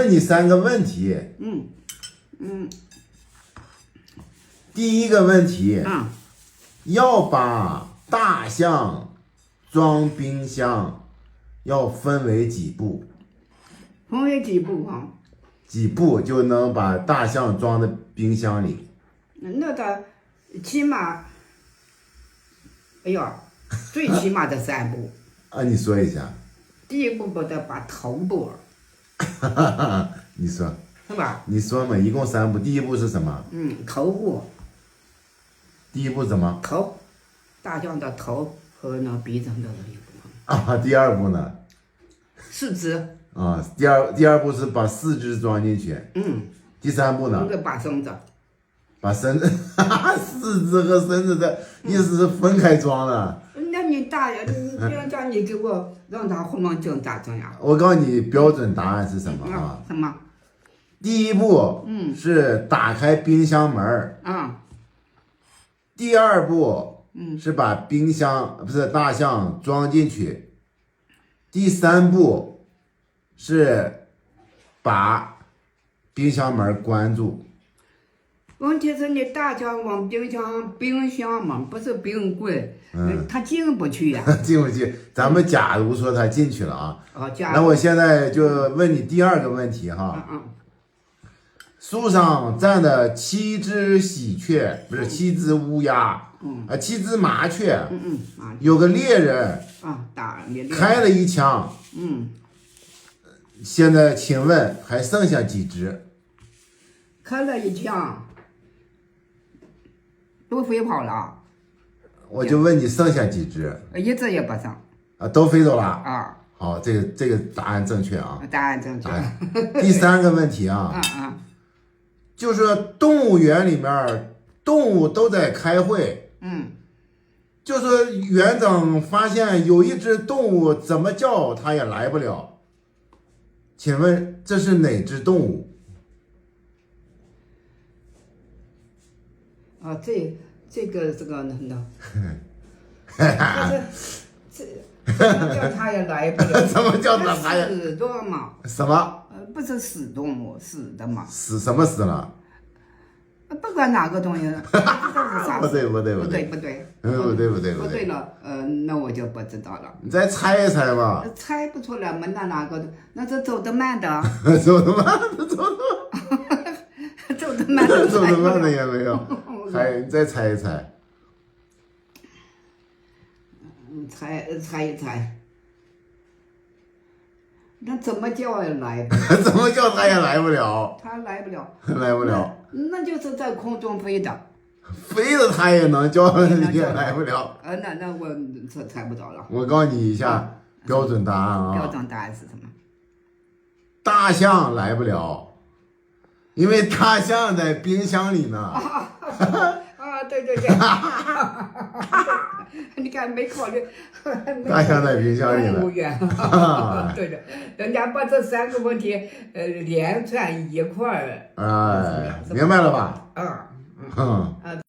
问你3个问题。第一个问题，要把大象装冰箱，要分为几步？分为几步啊？几步就能把大象装在冰箱里？那个起码，哎呀，最起码的3步。啊，你说一下。第一步不得把头部，你说是吧？你说嘛，一共3步。第一步是什么？头部。第一步怎么？头，大象的头和那鼻子的一部分。啊，第2步呢？四肢。啊，第二步是把4肢装进去。第3步呢？应该把身子。把身子，4肢和身子的意思是分开装的。那你大人，你这样叫你给我让他后面整咋整呀？我告诉你标准答案是什么啊？什么？第一步是打开冰箱门第2步是把冰箱不是大象装进去，第3步是把冰箱门关住。问题是你大象往冰箱嘛，不是冰柜，它进不去呀。进不去。咱们假如说它进去了啊，那我现在就问你第2个问题哈。树上站的7只喜鹊，不是7只乌鸦，7只麻雀，有个猎人开了一枪，现在请问还剩下几只？开了一枪，都飞跑了。我就问你剩下几只？一只也不剩。都飞走了。好，这个答案正确啊。答案正确。第3个问题啊。就是说动物园里面动物都在开会。就说园长发现有一只动物怎么叫它也来不了，请问这是哪只动物？这个怎么叫它也来不了？怎么叫它也？死的嘛？什么？不是死动物，死的嘛？死什么死了？不管哪个东西，这是啥？不对。不对了，那我就不知道了。你再猜一猜吧。猜不出来嘛？哪个？那是走得慢的。走得慢的也没有。你再猜一猜。猜一猜。那怎么叫也来不了？怎么叫他也来不了？他来不了。来不了。那就是在空中飞的。飞的他也能叫，也来不了。那我猜不着了。我告诉你一下标准答案啊。标准答案是什么？大象来不了，因为大象在冰箱里呢。对。你看没考虑。大象在冰箱里呢。对的，人家把这3个问题连串一块儿。明白了吧？